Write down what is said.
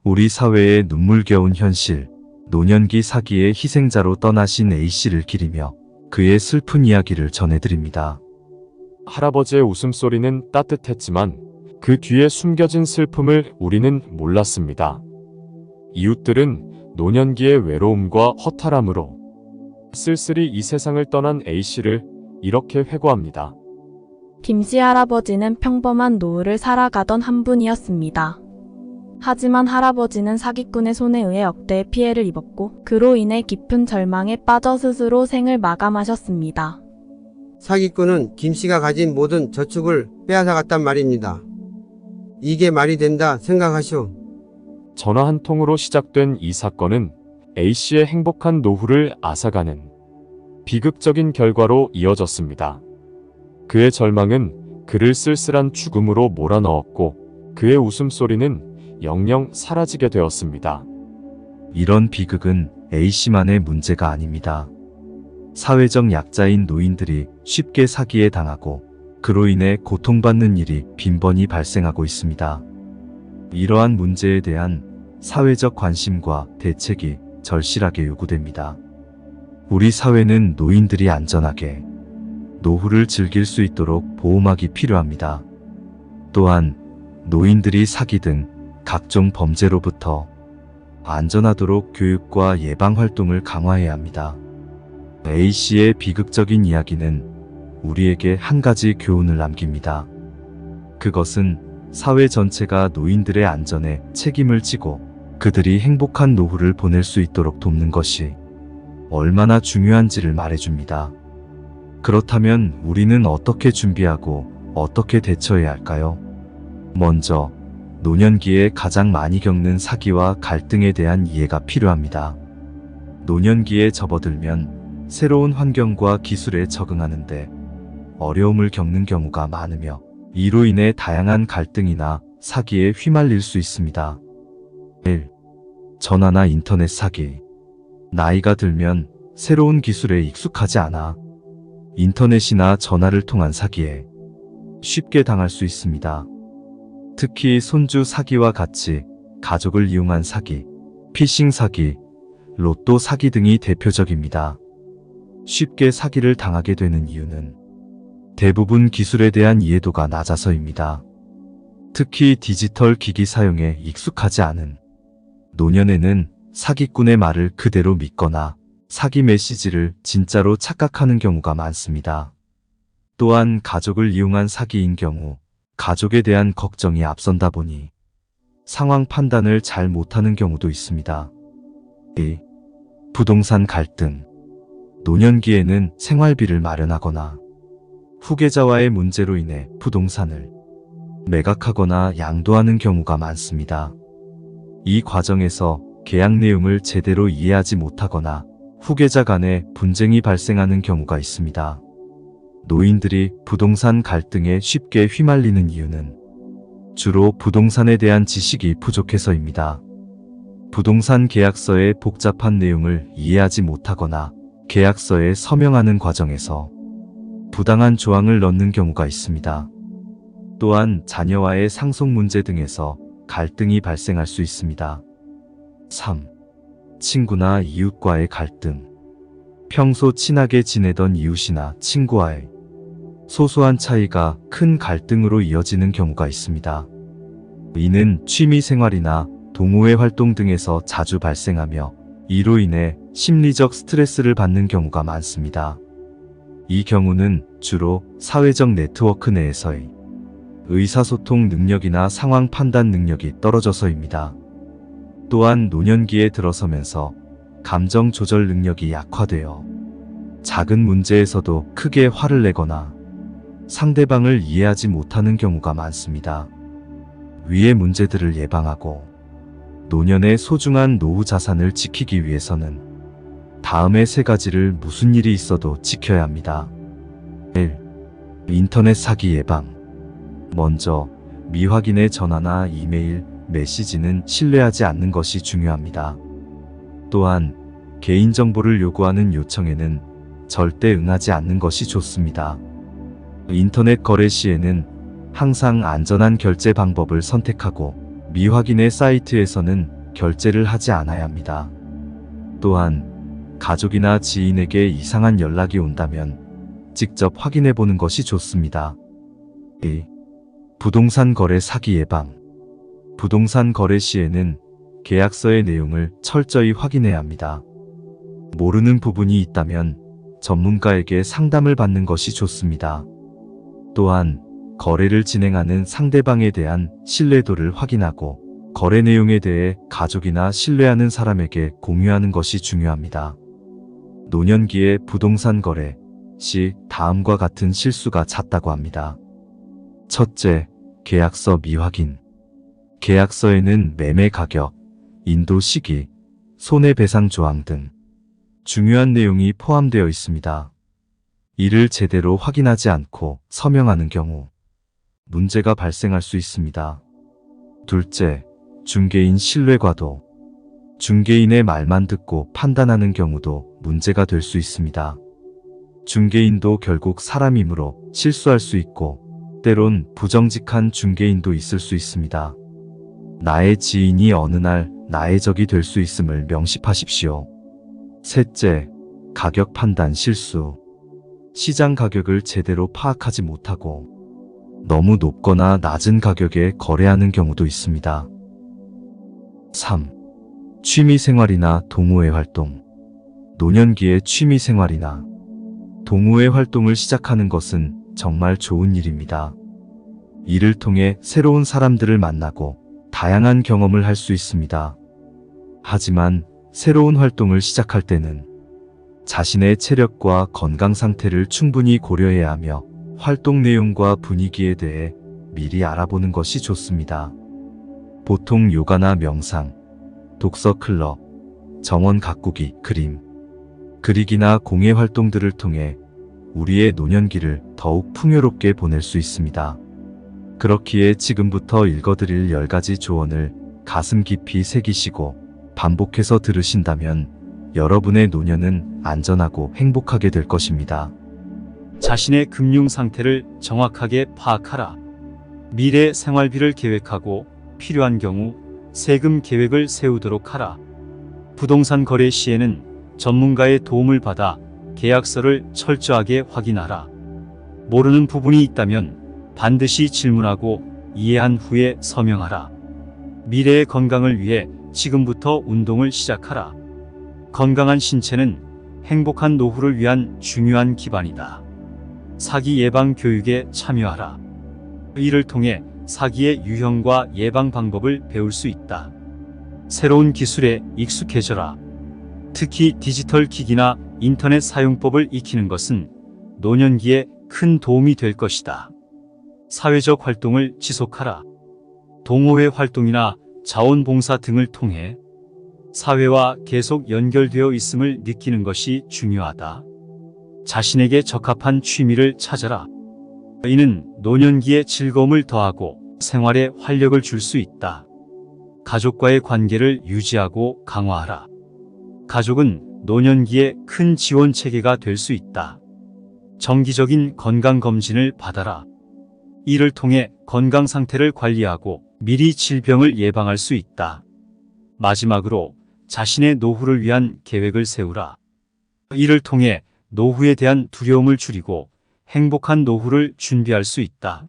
우리 사회의 눈물겨운 현실, 노년기 사기의 희생자로 떠나신 A씨를 기리며 그의 슬픈 이야기를 전해드립니다. 할아버지의 웃음소리는 따뜻했지만 그 뒤에 숨겨진 슬픔을 우리는 몰랐습니다. 이웃들은 노년기의 외로움과 허탈함으로 쓸쓸히 이 세상을 떠난 A씨를 이렇게 회고합니다. 김씨 할아버지는 평범한 노후를 살아가던 한 분이었습니다. 하지만 할아버지는 사기꾼의 손에 의해 억대의 피해를 입었고 그로 인해 깊은 절망에 빠져 스스로 생을 마감하셨습니다. 사기꾼은 김씨가 가진 모든 저축을 빼앗아갔단 말입니다. 이게 말이 된다 생각하시오. 전화 한 통으로 시작된 이 사건은 A씨의 행복한 노후를 앗아가는 비극적인 결과로 이어졌습니다. 그의 절망은 그를 쓸쓸한 죽음으로 몰아넣었고 그의 웃음소리는 영영 사라지게 되었습니다. 이런 비극은 A씨만의 문제가 아닙니다. 사회적 약자인 노인들이 쉽게 사기에 당하고 그로 인해 고통받는 일이 빈번히 발생하고 있습니다. 이러한 문제에 대한 사회적 관심과 대책이 절실하게 요구됩니다. 우리 사회는 노인들이 안전하게 노후를 즐길 수 있도록 보호막이 필요합니다. 또한 노인들이 사기 등 각종 범죄로부터 안전하도록 교육과 예방 활동을 강화해야 합니다. A씨의 비극적인 이야기는 우리에게 한 가지 교훈을 남깁니다. 그것은 사회 전체가 노인들의 안전에 책임을 지고 그들이 행복한 노후를 보낼 수 있도록 돕는 것이 얼마나 중요한지를 말해줍니다. 그렇다면 우리는 어떻게 준비하고 어떻게 대처해야 할까요? 먼저 노년기에 가장 많이 겪는 사기와 갈등에 대한 이해가 필요합니다. 노년기에 접어들면 새로운 환경과 기술에 적응하는데 어려움을 겪는 경우가 많으며 이로 인해 다양한 갈등이나 사기에 휘말릴 수 있습니다. 1. 전화나 인터넷 사기. 나이가 들면 새로운 기술에 익숙하지 않아 인터넷이나 전화를 통한 사기에 쉽게 당할 수 있습니다. 특히 손주 사기와 같이 가족을 이용한 사기, 피싱 사기, 로또 사기 등이 대표적입니다. 쉽게 사기를 당하게 되는 이유는 대부분 기술에 대한 이해도가 낮아서입니다. 특히 디지털 기기 사용에 익숙하지 않은 노년에는 사기꾼의 말을 그대로 믿거나 사기 메시지를 진짜로 착각하는 경우가 많습니다. 또한 가족을 이용한 사기인 경우 가족에 대한 걱정이 앞선다 보니 상황 판단을 잘 못하는 경우도 있습니다. 2. 부동산 갈등. 노년기에는 생활비를 마련하거나 후계자와의 문제로 인해 부동산을 매각하거나 양도하는 경우가 많습니다. 이 과정에서 계약 내용을 제대로 이해하지 못하거나 후계자 간에 분쟁이 발생하는 경우가 있습니다. 노인들이 부동산 갈등에 쉽게 휘말리는 이유는 주로 부동산에 대한 지식이 부족해서입니다. 부동산 계약서의 복잡한 내용을 이해하지 못하거나 계약서에 서명하는 과정에서 부당한 조항을 넣는 경우가 있습니다. 또한 자녀와의 상속 문제 등에서 갈등이 발생할 수 있습니다. 3. 친구나 이웃과의 갈등. 평소 친하게 지내던 이웃이나 친구와의 소소한 차이가 큰 갈등으로 이어지는 경우가 있습니다. 이는 취미 생활이나 동호회 활동 등에서 자주 발생하며 이로 인해 심리적 스트레스를 받는 경우가 많습니다. 이 경우는 주로 사회적 네트워크 내에서의 의사소통 능력이나 상황 판단 능력이 떨어져서입니다. 또한 노년기에 들어서면서 감정 조절 능력이 약화되어 작은 문제에서도 크게 화를 내거나 상대방을 이해하지 못하는 경우가 많습니다. 위의 문제들을 예방하고 노년의 소중한 노후 자산을 지키기 위해서는 다음의 세 가지를 무슨 일이 있어도 지켜야 합니다. 1. 인터넷 사기 예방. 먼저 미확인의 전화나 이메일, 메시지는 신뢰하지 않는 것이 중요합니다. 또한 개인정보를 요구하는 요청에는 절대 응하지 않는 것이 좋습니다. 인터넷 거래 시에는 항상 안전한 결제 방법을 선택하고 미확인의 사이트에서는 결제를 하지 않아야 합니다. 또한 가족이나 지인에게 이상한 연락이 온다면 직접 확인해 보는 것이 좋습니다. 2. 부동산 거래 사기 예방. 부동산 거래 시에는 계약서의 내용을 철저히 확인해야 합니다. 모르는 부분이 있다면 전문가에게 상담을 받는 것이 좋습니다. 또한 거래를 진행하는 상대방에 대한 신뢰도를 확인하고 거래 내용에 대해 가족이나 신뢰하는 사람에게 공유하는 것이 중요합니다. 노년기에 부동산 거래 시 다음과 같은 실수가 잦다고 합니다. 첫째, 계약서 미확인. 계약서에는 매매 가격, 인도 시기, 손해배상 조항 등 중요한 내용이 포함되어 있습니다. 이를 제대로 확인하지 않고 서명하는 경우 문제가 발생할 수 있습니다. 둘째, 중개인 신뢰 과도. 중개인의 말만 듣고 판단하는 경우도 문제가 될 수 있습니다. 중개인도 결국 사람이므로 실수할 수 있고 때론 부정직한 중개인도 있을 수 있습니다. 나의 지인이 어느 날 나의 적이 될 수 있음을 명심하십시오. 셋째, 가격 판단 실수. 시장 가격을 제대로 파악하지 못하고 너무 높거나 낮은 가격에 거래하는 경우도 있습니다. 3. 취미생활이나 동호회 활동. 노년기에 취미생활이나 동호회 활동을 시작하는 것은 정말 좋은 일입니다. 이를 통해 새로운 사람들을 만나고 다양한 경험을 할 수 있습니다. 하지만 새로운 활동을 시작할 때는 자신의 체력과 건강 상태를 충분히 고려해야 하며 활동 내용과 분위기에 대해 미리 알아보는 것이 좋습니다. 보통 요가나 명상, 독서 클럽, 정원 가꾸기, 그림, 그리기나 공예 활동들을 통해 우리의 노년기를 더욱 풍요롭게 보낼 수 있습니다. 그렇기에 지금부터 읽어드릴 10가지 조언을 가슴 깊이 새기시고 반복해서 들으신다면 여러분의 노년은 안전하고 행복하게 될 것입니다. 자신의 금융 상태를 정확하게 파악하라. 미래 생활비를 계획하고 필요한 경우 세금 계획을 세우도록 하라. 부동산 거래 시에는 전문가의 도움을 받아 계약서를 철저하게 확인하라. 모르는 부분이 있다면 반드시 질문하고 이해한 후에 서명하라. 미래의 건강을 위해 지금부터 운동을 시작하라. 건강한 신체는 행복한 노후를 위한 중요한 기반이다. 사기 예방 교육에 참여하라. 이를 통해 사기의 유형과 예방 방법을 배울 수 있다. 새로운 기술에 익숙해져라. 특히 디지털 기기나 인터넷 사용법을 익히는 것은 노년기에 큰 도움이 될 것이다. 사회적 활동을 지속하라. 동호회 활동이나 자원봉사 등을 통해 사회와 계속 연결되어 있음을 느끼는 것이 중요하다. 자신에게 적합한 취미를 찾아라. 이는 노년기에 즐거움을 더하고 생활에 활력을 줄 수 있다. 가족과의 관계를 유지하고 강화하라. 가족은 노년기에 큰 지원 체계가 될 수 있다. 정기적인 건강검진을 받아라. 이를 통해 건강 상태를 관리하고 미리 질병을 예방할 수 있다. 마지막으로 자신의 노후를 위한 계획을 세우라. 이를 통해 노후에 대한 두려움을 줄이고 행복한 노후를 준비할 수 있다.